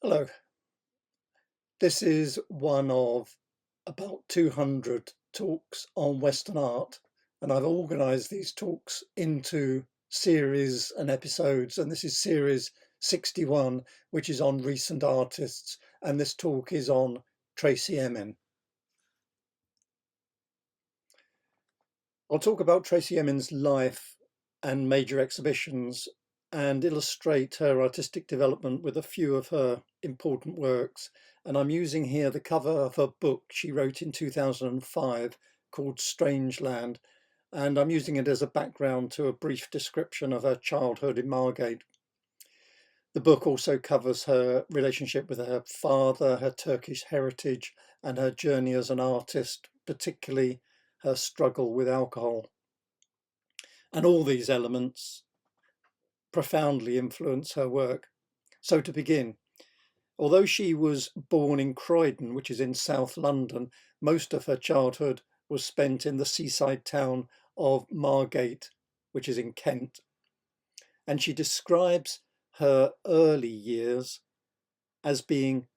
Hello, this is one of about 200 talks on Western art, and I've organised these talks into series and episodes, and this is series 61, which is on recent artists, and this talk is on Tracey Emin. I'll talk about Tracey Emin's life and major exhibitions and illustrate her artistic development with a few of her important works. And I'm using here the cover of her book she wrote in 2005 called Strangeland. And I'm using it as a background to a brief description of her childhood in Margate. The book also covers her relationship with her father, her Turkish heritage, and her journey as an artist, particularly her struggle with alcohol. And all these elements profoundly influence her work. So to begin, although she was born in Croydon, which is in South London, most of her childhood was spent in the seaside town of Margate, which is in Kent. And she describes her early years as being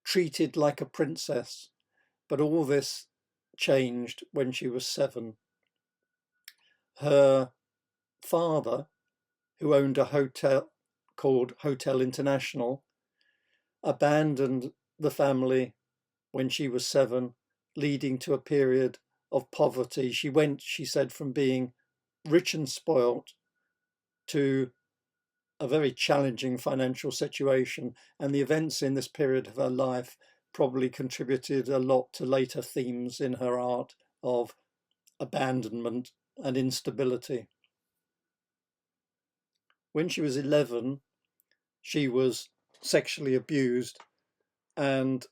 treated like a princess, but all this changed when she was 7. Her father, who owned a hotel called Hotel International, abandoned the family when she was 7, leading to a period of poverty. She went, she said, from being rich and spoilt to a very challenging financial situation. And the events in this period of her life probably contributed a lot to later themes in her art of abandonment and instability. When she was 11, she was sexually abused, and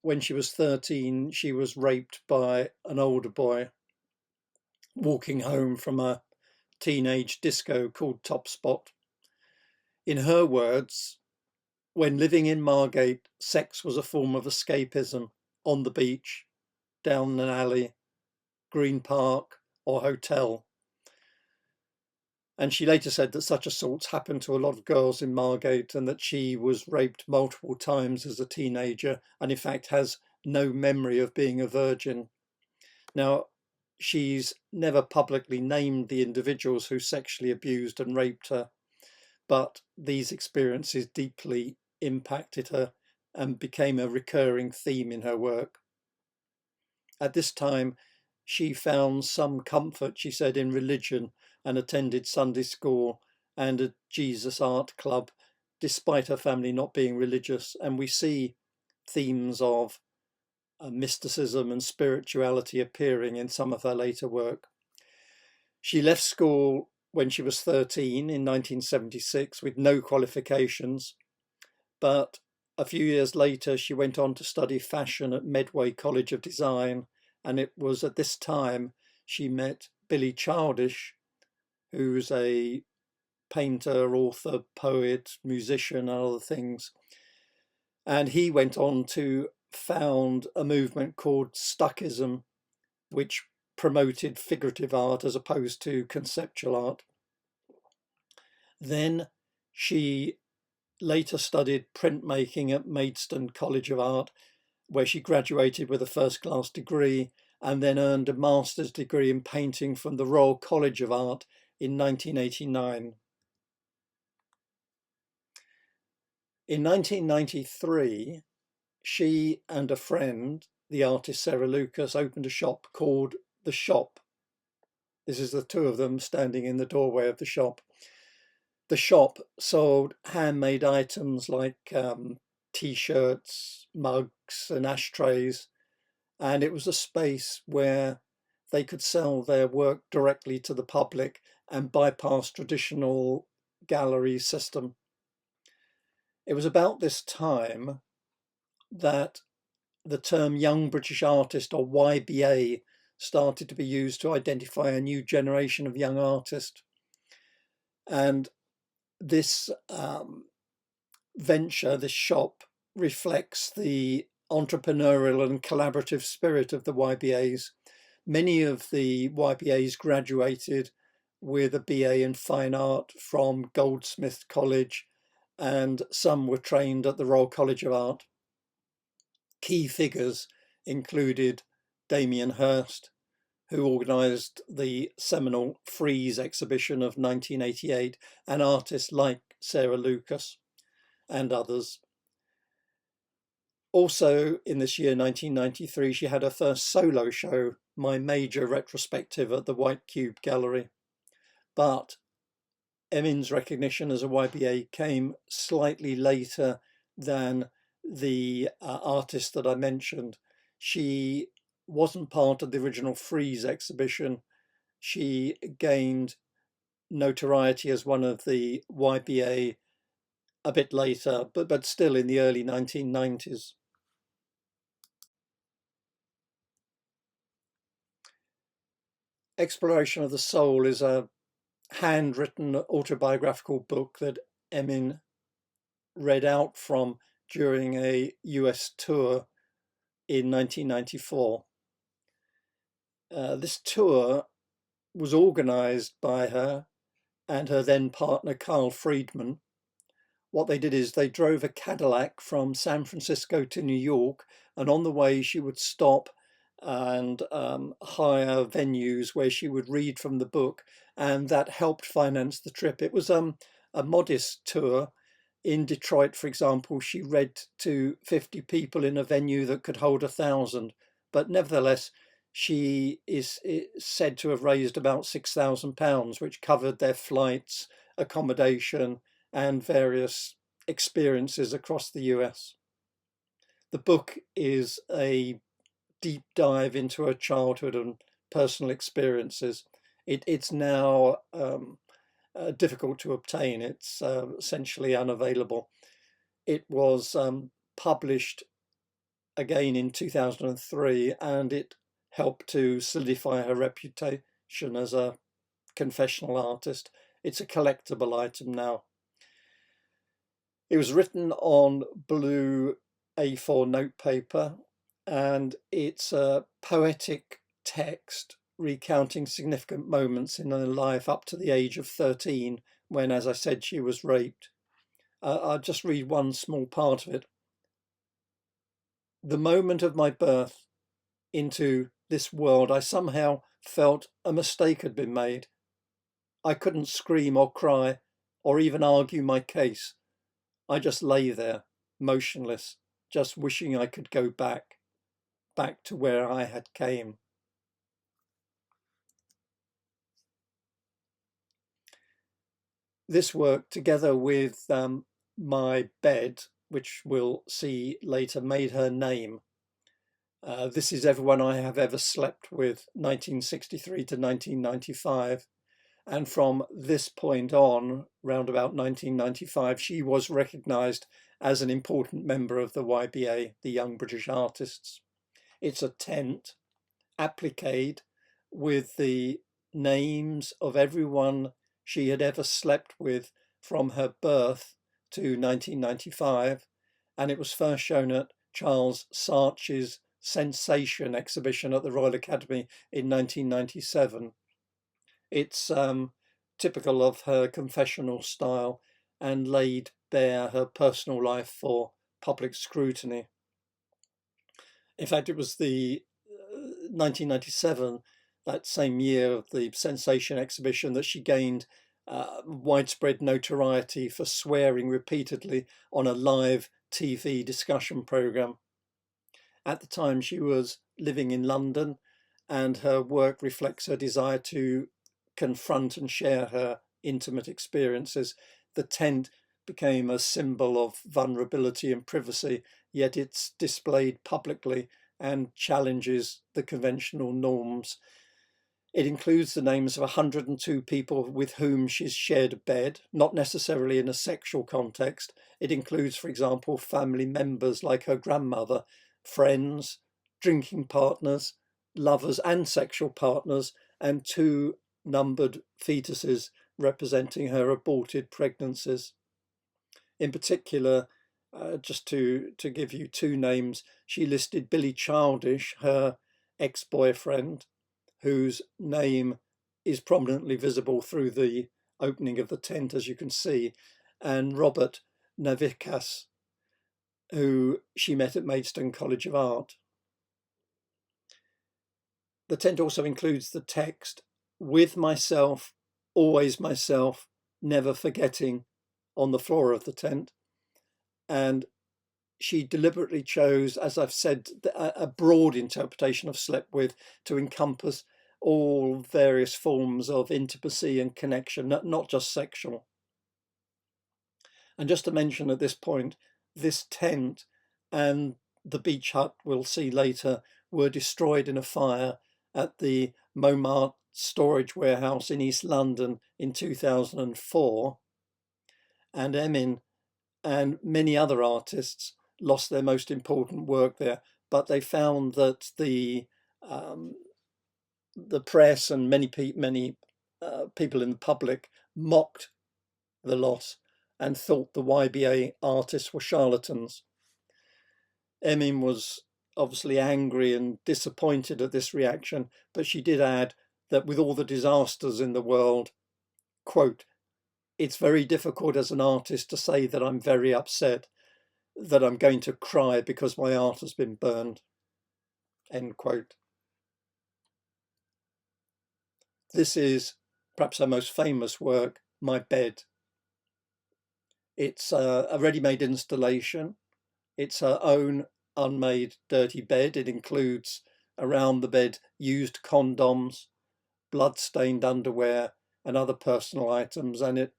when she was 13, she was raped by an older boy walking home from a teenage disco called Top Spot. In her words, when living in Margate, sex was a form of escapism on the beach, down an alley, Green Park, or hotel. And she later said that such assaults happened to a lot of girls in Margate and that she was raped multiple times as a teenager and in fact has no memory of being a virgin. Now, she's never publicly named the individuals who sexually abused and raped her, but these experiences deeply impacted her and became a recurring theme in her work. At this time, she found some comfort, she said, in religion and attended Sunday school and a Jesus art club, despite her family not being religious. And we see themes of mysticism and spirituality appearing in some of her later work. She left school when she was 13 in 1976 with no qualifications, but a few years later she went on to study fashion at Medway College of Design, and it was at this time she met Billy Childish, who's a painter, author, poet, musician, and other things. And he went on to found a movement called Stuckism, which promoted figurative art as opposed to conceptual art. Then she later studied printmaking at Maidstone College of Art, where she graduated with a first-class degree and then earned a master's degree in painting from the Royal College of Art in 1989. In 1993, she and a friend, the artist Sarah Lucas, opened a shop called The Shop. This is the two of them standing in the doorway of the shop. The shop sold handmade items like t-shirts, mugs and ashtrays, and it was a space where they could sell their work directly to the public and bypass traditional gallery system. It was about this time that the term Young British Artist, or YBA, started to be used to identify a new generation of young artists. And this venture, this shop, reflects the entrepreneurial and collaborative spirit of the YBAs. Many of the YBAs graduated with a BA in fine art from Goldsmith College, and some were trained at the Royal College of Art. Key figures included Damien Hirst, who organised the seminal Frieze exhibition of 1988, and artists like Sarah Lucas and others. Also in this year, 1993, she had her first solo show, My Major Retrospective, at the White Cube Gallery. But Emin's recognition as a YBA came slightly later than the artist that I mentioned. She wasn't part of the original Frieze exhibition. She gained notoriety as one of the YBA a bit later, but still in the early 1990s. Exploration of the Soul is a handwritten autobiographical book that Emin read out from during a US tour in 1994. This tour was organized by her and her then partner Carl Friedman. What they did is they drove a Cadillac from San Francisco to New York, and on the way she would stop and hire venues where she would read from the book, and that helped finance the trip. It was a modest tour. In Detroit, for example, she read to 50 people in a venue that could hold 1,000, but nevertheless, she is said to have raised about £6,000, which covered their flights, accommodation, and various experiences across the US. The book is a deep dive into her childhood and personal experiences. It's now difficult to obtain. It's essentially unavailable. It was published again in 2003, and it helped to solidify her reputation as a confessional artist. It's a collectible item now. It was written on blue A4 notepaper, and it's a poetic text recounting significant moments in her life up to the age of 13, when, as I said, she was raped. I'll just read one small part of it. The moment of my birth into this world, I somehow felt a mistake had been made. I couldn't scream or cry or even argue my case. I just lay there, motionless, just wishing I could go back to where I had came. This work, together with My Bed, which we'll see later, made her name. This is Everyone I Have Ever Slept With, 1963 to 1995. And from this point on, round about 1995, she was recognised as an important member of the YBA, the Young British Artists. It's a tent, appliqued, with the names of everyone she had ever slept with from her birth to 1995, and it was first shown at Charles Saatchi's Sensation exhibition at the Royal Academy in 1997. It's typical of her confessional style and laid bare her personal life for public scrutiny. In fact, it was the 1997, that same year of the Sensation exhibition, that she gained widespread notoriety for swearing repeatedly on a live TV discussion programme. At the time, she was living in London, and her work reflects her desire to confront and share her intimate experiences. The tent became a symbol of vulnerability and privacy, yet it's displayed publicly and challenges the conventional norms. It includes the names of 102 people with whom she's shared a bed, not necessarily in a sexual context. It includes, for example, family members like her grandmother, friends, drinking partners, lovers and sexual partners, and 2 numbered fetuses representing her aborted pregnancies. In particular, just to give you 2 names, she listed Billy Childish, her ex-boyfriend, whose name is prominently visible through the opening of the tent, as you can see, and Robert Navikas, who she met at Maidstone College of Art. The tent also includes the text, "With myself, always myself, never forgetting," on the floor of the tent. And she deliberately chose, as I've said, a broad interpretation of slept with to encompass all various forms of intimacy and connection, not just sexual. And just to mention at this point, this tent and the beach hut we'll see later were destroyed in a fire at the Montmartre storage warehouse in East London in 2004. And Emin and many other artists lost their most important work there, but they found that the press and many people in the public mocked the loss and thought the YBA artists were charlatans. Emin was obviously angry and disappointed at this reaction, but she did add that with all the disasters in the world, quote, "It's very difficult as an artist to say that I'm very upset, that I'm going to cry because my art has been burned," end quote. This is perhaps her most famous work, My Bed. It's a ready-made installation. It's her own unmade dirty bed. It includes around the bed used condoms, blood-stained underwear and other personal items, and it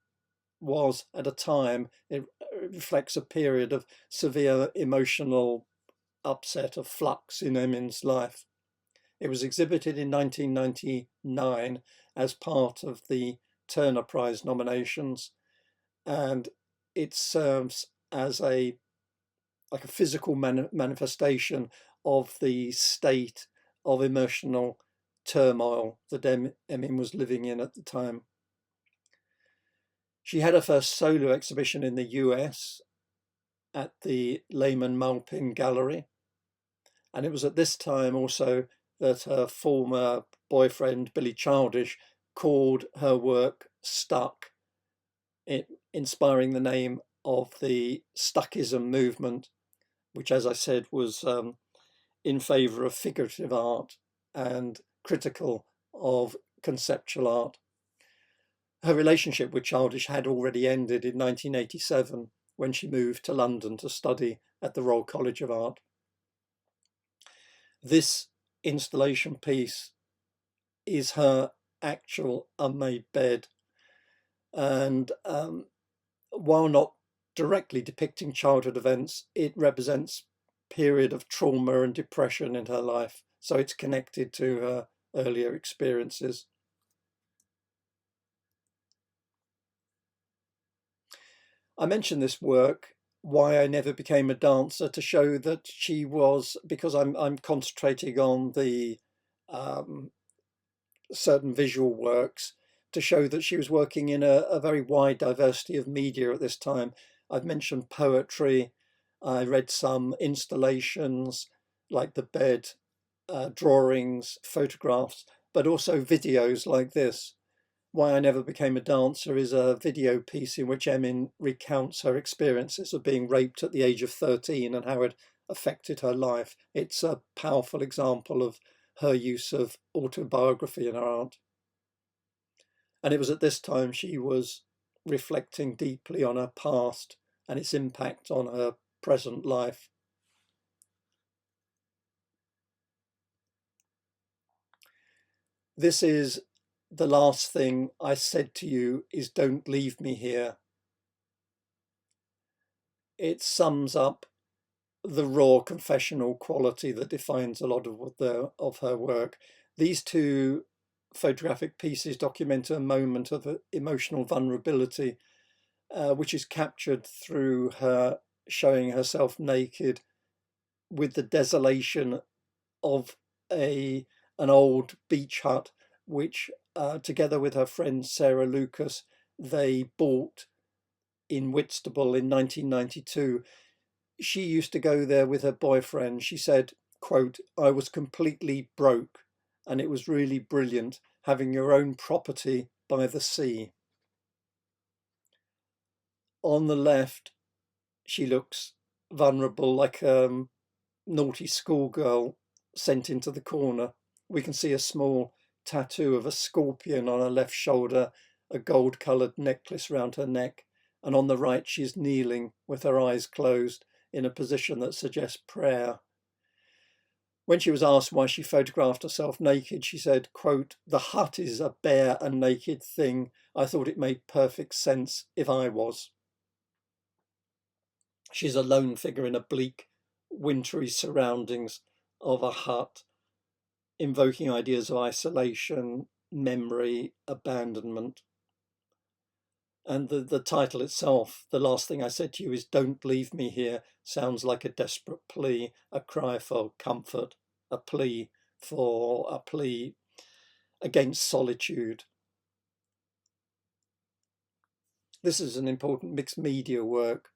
was at a time, it reflects a period of severe emotional upset, of flux in Emin's life. It was exhibited in 1999 as part of the Turner Prize nominations, and it serves as a physical manifestation of the state of emotional turmoil that Emin was living in at the time. She had her first solo exhibition in the US at the Lehman Malpin Gallery. And it was at this time also that her former boyfriend, Billy Childish, called her work Stuck, inspiring the name of the Stuckism movement, which, as I said, was in favour of figurative art and critical of conceptual art. Her relationship with Childish had already ended in 1987 when she moved to London to study at the Royal College of Art. This installation piece is her actual unmade bed, and while not directly depicting childhood events, it represents a period of trauma and depression in her life, so it's connected to her earlier experiences. I mentioned this work, Why I Never Became a Dancer, to show that she was, because I'm concentrating on the certain visual works, to show that she was working in a very wide diversity of media at this time. I've mentioned poetry, I read some installations like the bed, drawings, photographs, but also videos like this. Why I Never Became a Dancer is a video piece in which Emin recounts her experiences of being raped at the age of 13 and how it affected her life. It's a powerful example of her use of autobiography in her art. And it was at this time she was reflecting deeply on her past and its impact on her present life. This is The Last Thing I Said to You Is Don't Leave Me Here. It sums up the raw confessional quality that defines a lot of her work. These two photographic pieces document a moment of emotional vulnerability, which is captured through her showing herself naked with the desolation of an old beach hut, which together with her friend Sarah Lucas, they bought in Whitstable in 1992. She used to go there with her boyfriend. She said, quote, "I was completely broke and it was really brilliant having your own property by the sea." On the left she looks vulnerable, like a naughty schoolgirl sent into the corner. We can see a small tattoo of a scorpion on her left shoulder, a gold-coloured necklace round her neck, and on the right she's kneeling with her eyes closed in a position that suggests prayer. When she was asked why she photographed herself naked, she said, quote, "The hut is a bare and naked thing. I thought it made perfect sense if I was." She's a lone figure in a bleak, wintry surroundings of a hut, invoking ideas of isolation, memory, abandonment. And the title itself, The Last Thing I Said to You is Don't Leave Me Here, sounds like a desperate plea, a cry for comfort, a plea against solitude. This is an important mixed media work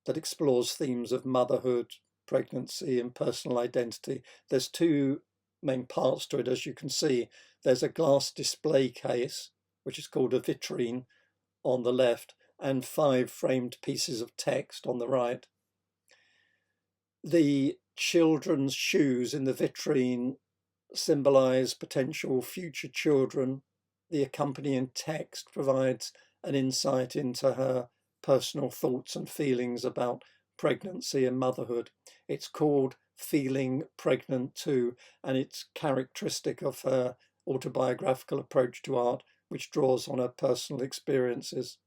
that explores themes of motherhood, pregnancy, and personal identity. There's two main parts to it, as you can see. There's a glass display case, which is called a vitrine, on the left, and 5 framed pieces of text on the right. The children's shoes in the vitrine symbolize potential future children. The accompanying text provides an insight into her personal thoughts and feelings about pregnancy and motherhood. It's called Feeling Pregnant Too, and it's characteristic of her autobiographical approach to art, which draws on her personal experiences.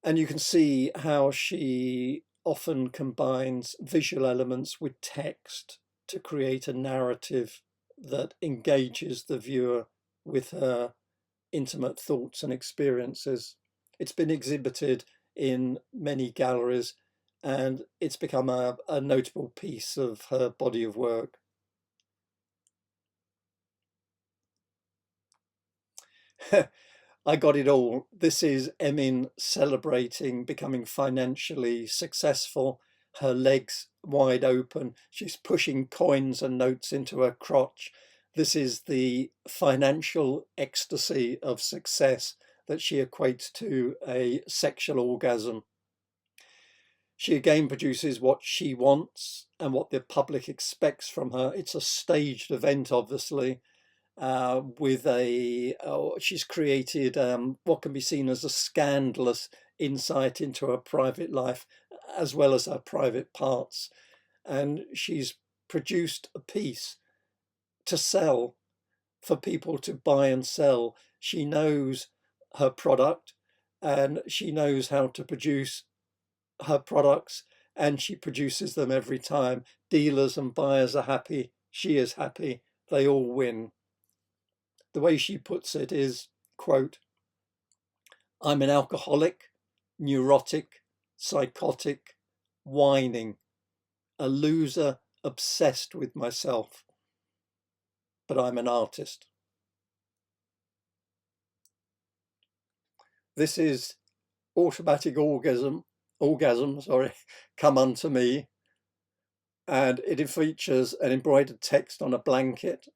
And you can see how she often combines visual elements with text to create a narrative that engages the viewer with her intimate thoughts and experiences. It's been exhibited in many galleries, and it's become a notable piece of her body of work. I got it all. This is Emin celebrating becoming financially successful, her legs wide open. She's pushing coins and notes into her crotch. This is the financial ecstasy of success that she equates to a sexual orgasm. She again produces what she wants and what the public expects from her. It's a staged event, obviously. She's created what can be seen as a scandalous insight into her private life, as well as her private parts. And she's produced a piece to sell, for people to buy and sell. She knows her product, and she knows how to produce her products, and she produces them every time. Dealers and buyers are happy. She is happy. They all win. The way she puts it is, quote, "I'm an alcoholic, neurotic, psychotic, whining, a loser obsessed with myself, but I'm an artist." This is Automatic Orgasm, Come Unto Me, and it features an embroidered text on a blanket.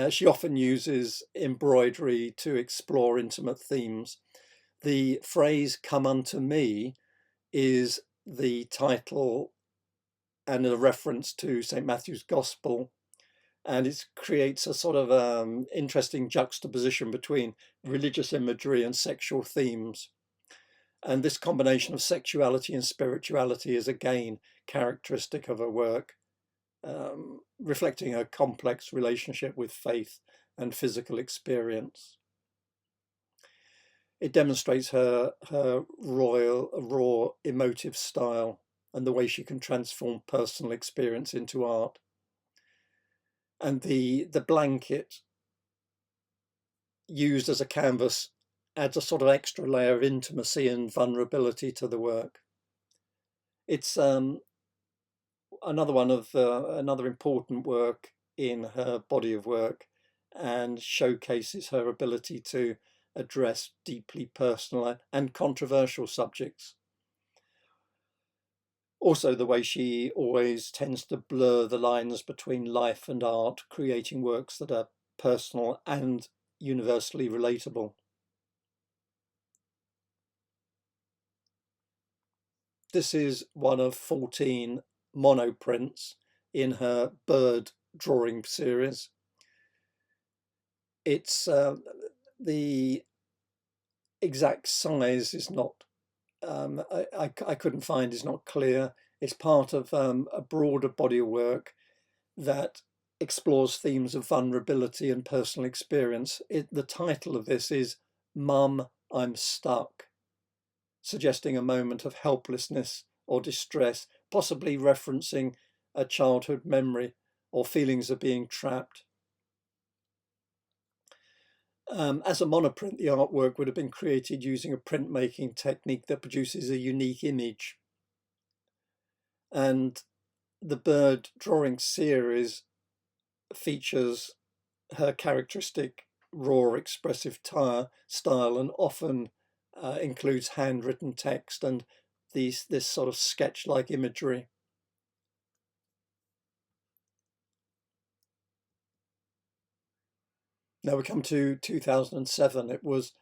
She often uses embroidery to explore intimate themes. The phrase "come unto me" is the title and a reference to St. Matthew's Gospel, and it creates a sort of interesting juxtaposition between religious imagery and sexual themes. And this combination of sexuality and spirituality is again characteristic of her work, reflecting her complex relationship with faith and physical experience. It demonstrates her raw, emotive style and the way she can transform personal experience into art. And the blanket used as a canvas adds a sort of extra layer of intimacy and vulnerability to the work. It's another important work in her body of work, and showcases her ability to address deeply personal and controversial subjects. Also, the way she always tends to blur the lines between life and art, creating works that are personal and universally relatable. This is one of 14 monoprints in her bird drawing series. It's the exact size is not, I couldn't find, is not clear. It's part of a broader body of work that explores themes of vulnerability and personal experience. The title of this is Mum, I'm Stuck, suggesting a moment of helplessness or distress, possibly referencing a childhood memory or feelings of being trapped. As a monoprint, the artwork would have been created using a printmaking technique that produces a unique image. And the bird drawing series features her characteristic raw expressive style and often includes handwritten text and this sort of sketch-like imagery. Now we come to 2007. It was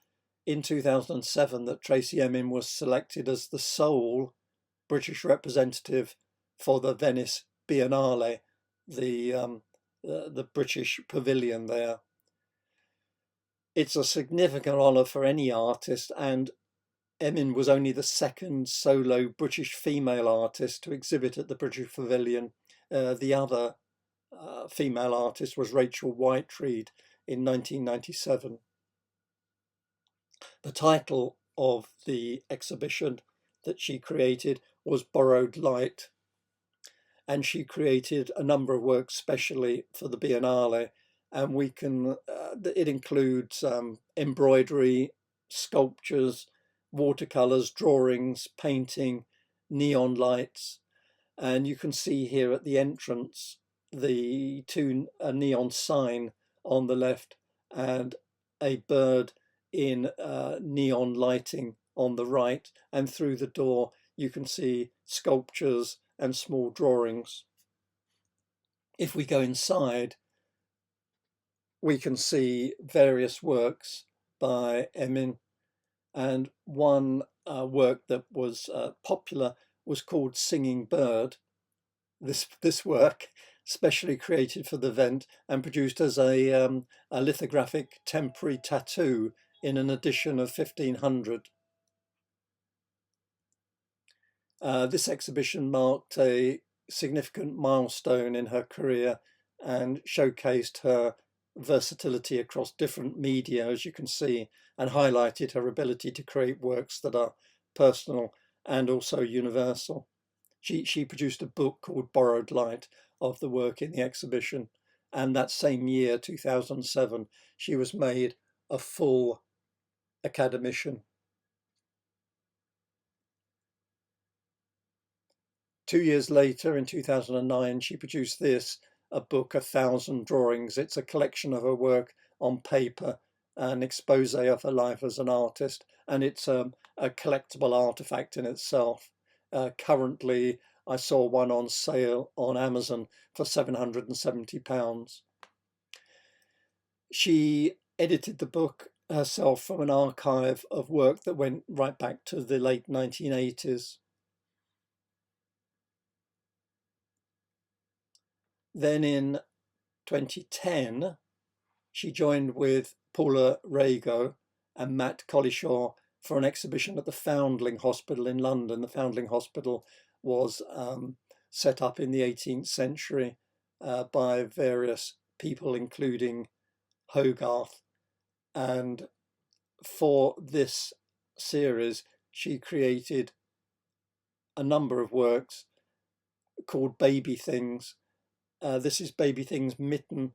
in 2007 that Tracey Emin was selected as the sole British representative for the Venice Biennale, the British pavilion there. It's a significant honour for any artist, and Emin was only the second solo British female artist to exhibit at the British Pavilion. The other female artist was Rachel Whiteread in 1997. The title of the exhibition that she created was Borrowed Light, and she created a number of works specially for the Biennale, and we can it includes embroidery, sculptures, watercolors, drawings, painting, neon lights, and you can see here at the entrance the a neon sign on the left and a bird in neon lighting on the right, and through the door you can see sculptures and small drawings. If we go inside, we can see various works by Emin, and one work that was popular was called Singing Bird. This work, specially created for the event and produced as a lithographic temporary tattoo in an edition of 1500. This exhibition marked a significant milestone in her career and showcased her versatility across different media, as you can see, and highlighted her ability to create works that are personal and also universal. She produced a book called Borrowed Light of the work in the exhibition, and that same year, 2007, she was made a full academician. 2 years later, in 2009, she produced this, a book, 1,000 Drawings. It's a collection of her work on paper, an expose of her life as an artist, and it's a collectible artifact in itself. Currently, I saw one on sale on Amazon for £770. She edited the book herself from an archive of work that went right back to the late 1980s. Then in 2010, she joined with Paula Rego and Matt Collishaw for an exhibition at the Foundling Hospital in London. The Foundling Hospital was set up in the 18th century by various people, including Hogarth. And for this series, she created a number of works called Baby Things. This is Baby Things Mitten,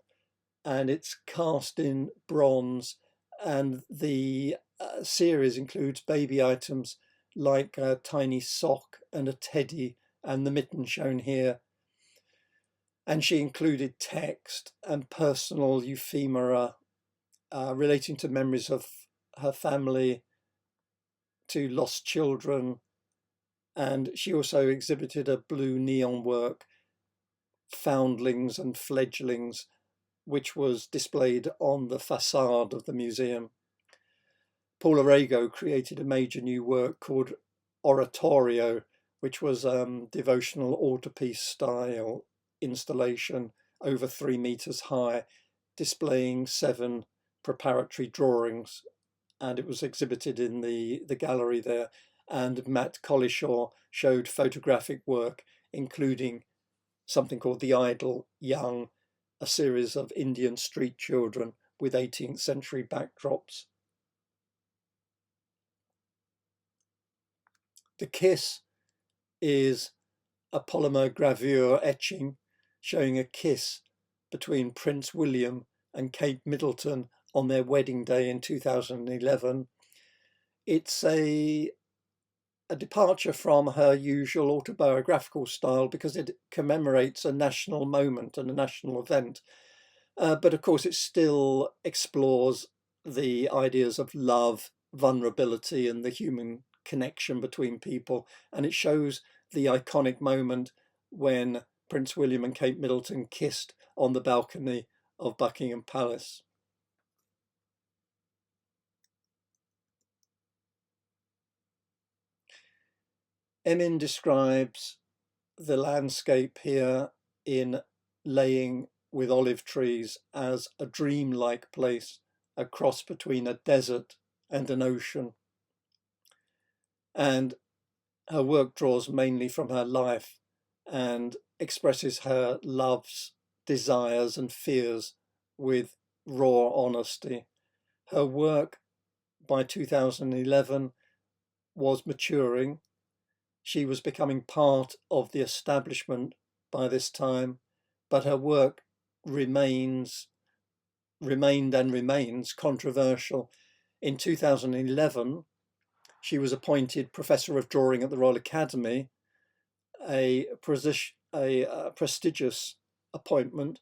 and it's cast in bronze, and the series includes baby items like a tiny sock and a teddy and the mitten shown here. And she included text and personal ephemera relating to memories of her family, to lost children, and she also exhibited a blue neon work, Foundlings and Fledglings, which was displayed on the facade of the museum. Paula Rego created a major new work called Oratorio, which was devotional altarpiece style installation over 3 meters high, displaying 7 preparatory drawings, and it was exhibited in the gallery there. And Matt Collishaw showed photographic work, including something called The Idle Young, a series of Indian street children with 18th century backdrops. The Kiss is a polymer gravure etching showing a kiss between Prince William and Kate Middleton on their wedding day in 2011. It's a departure from her usual autobiographical style because it commemorates a national moment and a national event. But of course, it still explores the ideas of love, vulnerability, and the human connection between people. And it shows the iconic moment when Prince William and Kate Middleton kissed on the balcony of Buckingham Palace. Emin describes the landscape here in Laying with Olive Trees as a dreamlike place, a cross between a desert and an ocean. And her work draws mainly from her life and expresses her loves, desires, and fears with raw honesty. Her work by 2011 was maturing. She was becoming part of the establishment by this time, but her work remained and remains controversial. In 2011, she was appointed Professor of Drawing at the Royal Academy, a prestigious appointment,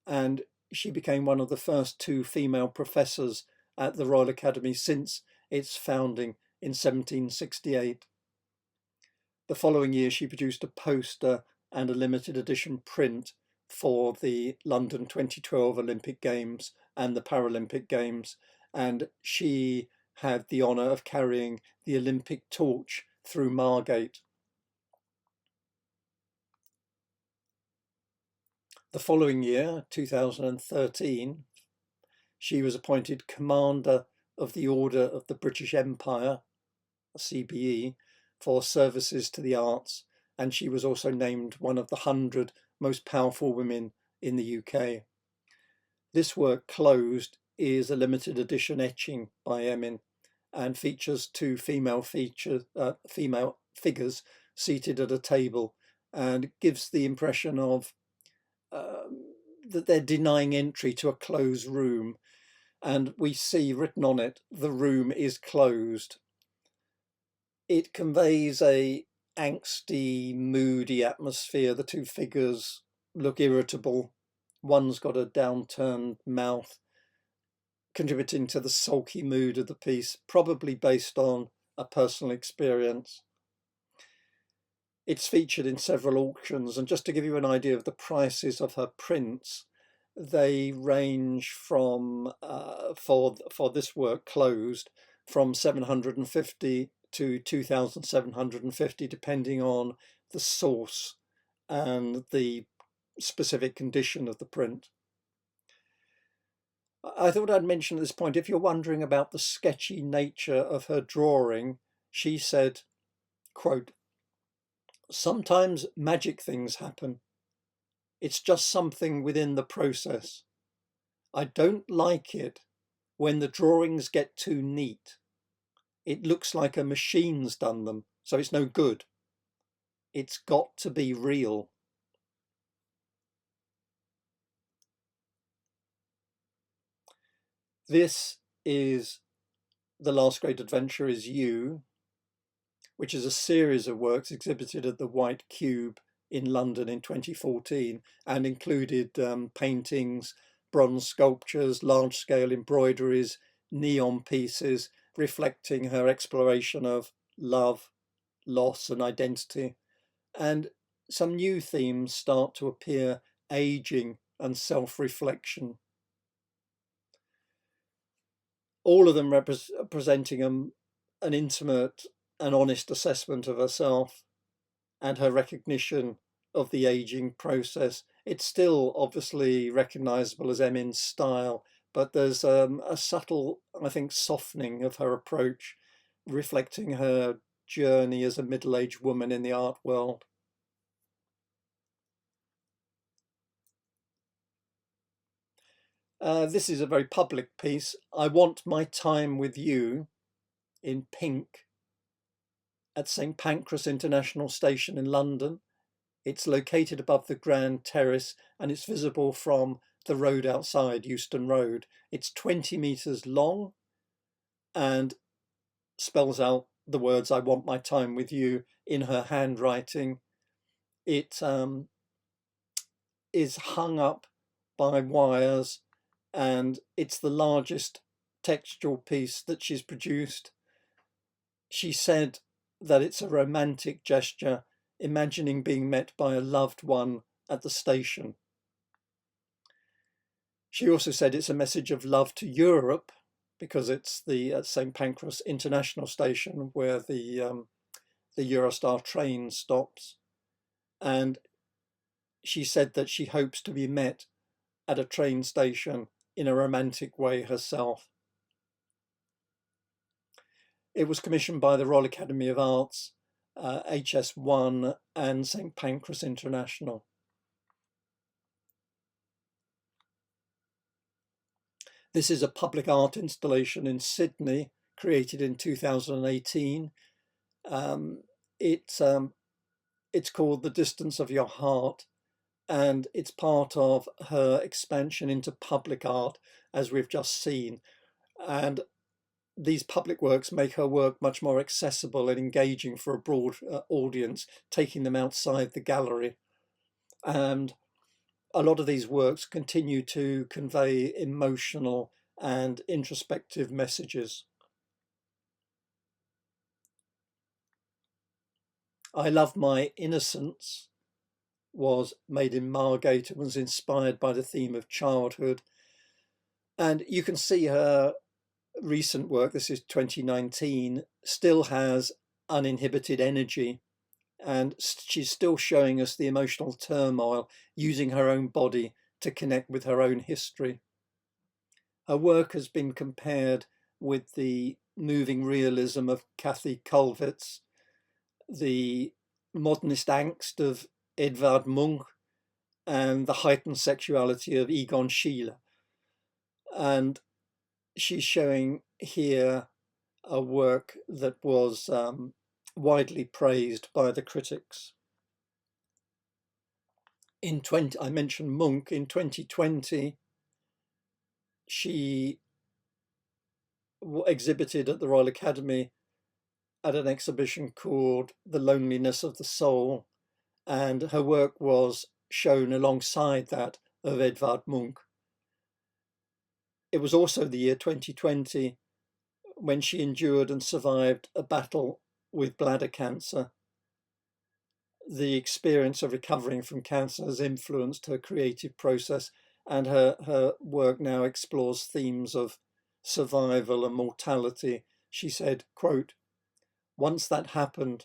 and she became one of the first 2 female professors at the Royal Academy since its founding in 1768. The following year, she produced a poster and a limited edition print for the London 2012 Olympic Games and the Paralympic Games, and she had the honour of carrying the Olympic torch through Margate. The following year, 2013, she was appointed Commander of the Order of the British Empire, CBE, for services to the arts, and she was also named one of the 100 most powerful women in the UK. This work, Closed, is a limited edition etching by Emin and features 2 female figures seated at a table, and gives the impression of that they're denying entry to a closed room, and we see written on it, "The room is closed." It conveys a angsty, moody atmosphere. The 2 figures look irritable. One's got a downturned mouth, contributing to the sulky mood of the piece, probably based on a personal experience. It's featured in several auctions, and just to give you an idea of the prices of her prints, they range from, for this work, Closed, from 750 to 2,750, depending on the source and the specific condition of the print. I thought I'd mention at this point, if you're wondering about the sketchy nature of her drawing, she said, quote, "Sometimes magic things happen. It's just something within the process. I don't like it when the drawings get too neat. It looks like a machine's done them, so it's no good. It's got to be real." This is The Last Great Adventure Is You, which is a series of works exhibited at the White Cube in London in 2014 and included paintings, bronze sculptures, large-scale embroideries, neon pieces reflecting her exploration of love, loss and identity. And some new themes start to appear: aging and self-reflection. All of them representing an intimate and honest assessment of herself. and her recognition of the aging process. It's still obviously recognizable as Emin's style, but there's a subtle, I think, softening of her approach, reflecting her journey as a middle-aged woman in the art world. This is a very public piece. I Want My Time With You, in pink, at St Pancras International Station in London. It's located above the Grand Terrace and it's visible from the road outside, Euston Road. It's 20 metres long and spells out the words, I want my time with you, in her handwriting. It is hung up by wires and it's the largest textual piece that she's produced. She said that it's a romantic gesture, imagining being met by a loved one at the station. She also said it's a message of love to Europe, because it's the St Pancras International Station where the Eurostar train stops. And she said that she hopes to be met at a train station in a romantic way herself. It was commissioned by the Royal Academy of Arts, HS1 and St Pancras International. This is a public art installation in Sydney, created in 2018. It's called The Distance of Your Heart, and it's part of her expansion into public art, as we've just seen. And these public works make her work much more accessible and engaging for a broad audience, taking them outside the gallery. And a lot of these works continue to convey emotional and introspective messages. I Love My Innocence was made in Margate and was inspired by the theme of childhood. And you can see her recent work, this is 2019, still has uninhibited energy. And she's still showing us the emotional turmoil, using her own body to connect with her own history. Her work has been compared with the moving realism of Cathy Culvert's, the modernist angst of Edvard Munch, and the heightened sexuality of Egon Schiele. And she's showing here a work that was widely praised by the critics. I mentioned Munch. In 2020, she exhibited at the Royal Academy at an exhibition called The Loneliness of the Soul, and her work was shown alongside that of Edvard Munch. It was also the year 2020 when she endured and survived a battle with bladder cancer. The experience of recovering from cancer has influenced her creative process, and her work now explores themes of survival and mortality. She said, quote, "Once that happened,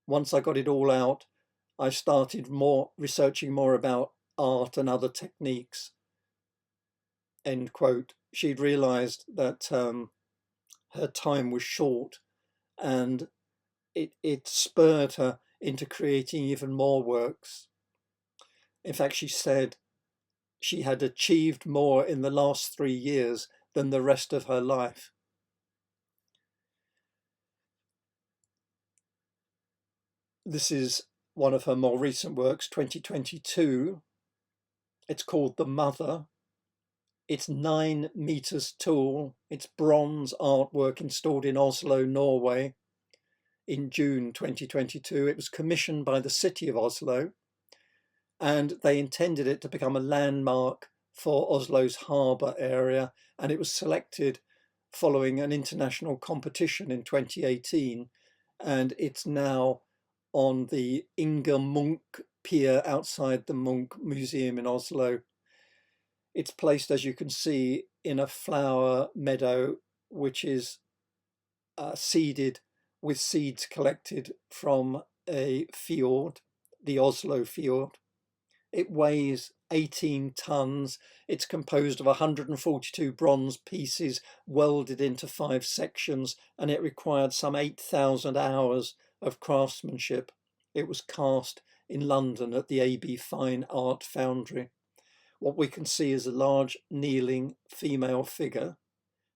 once I got it all out, I started researching more about art and other techniques." End quote. She'd realized that her time was short, and it spurred her into creating even more works. In fact, she said she had achieved more in the last 3 years than the rest of her life. This is one of her more recent works, 2022. It's called The Mother. It's 9 meters tall. It's bronze artwork installed in Oslo, Norway in June 2022. It was commissioned by the city of Oslo, and they intended it to become a landmark for Oslo's harbour area, and it was selected following an international competition in 2018, and it's now on the Inger Munch pier outside the Munch Museum in Oslo. It's placed, as you can see, in a flower meadow, which is seeded with seeds collected from a fjord, the Oslo fjord. It weighs 18 tons. It's composed of 142 bronze pieces welded into 5 sections, and it required some 8,000 hours of craftsmanship. It was cast in London at the AB Fine Art Foundry. What we can see is a large kneeling female figure,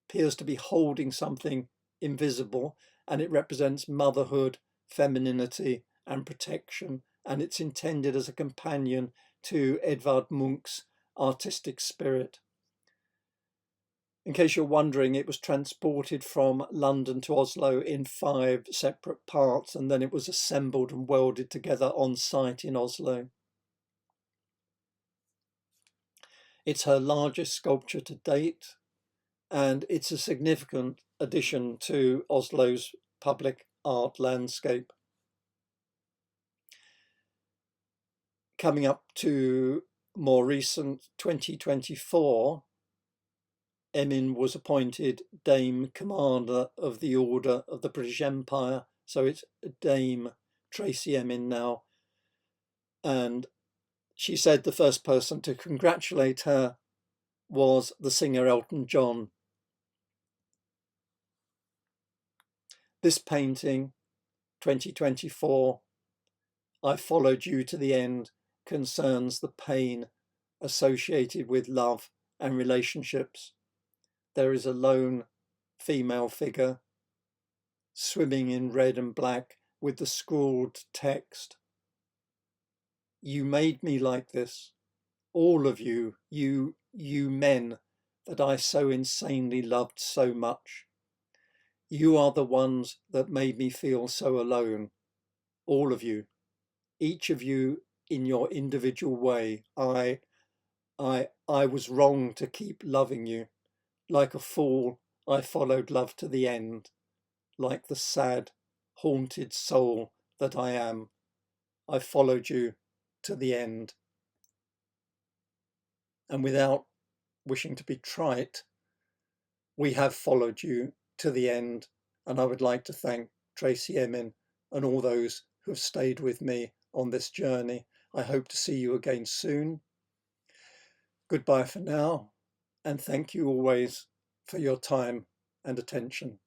appears to be holding something invisible, and it represents motherhood, femininity, and protection, and it's intended as a companion to Edvard Munch's artistic spirit. In case you're wondering, it was transported from London to Oslo in 5 separate parts, and then it was assembled and welded together on site in Oslo. It's her largest sculpture to date, and it's a significant addition to Oslo's public art landscape. Coming up to more recent 2024, Emin was appointed Dame Commander of the Order of the British Empire. So it's Dame Tracey Emin now. And she said the first person to congratulate her was the singer Elton John. This painting, 2024, I Followed You to the End, concerns the pain associated with love and relationships. There is a lone female figure swimming in red and black with the scrawled text, "You made me like this, all of you, you men that I so insanely loved so much. You are the ones that made me feel so alone, all of you, each of you in your individual way. I was wrong to keep loving you. Like a fool, I followed love to the end. Like the sad, haunted soul that I am, I followed you to the end." And without wishing to be trite, we have followed you to the end. And I would like to thank Tracey Emin and all those who have stayed with me on this journey. I hope to see you again soon. Goodbye for now, and thank you always for your time and attention.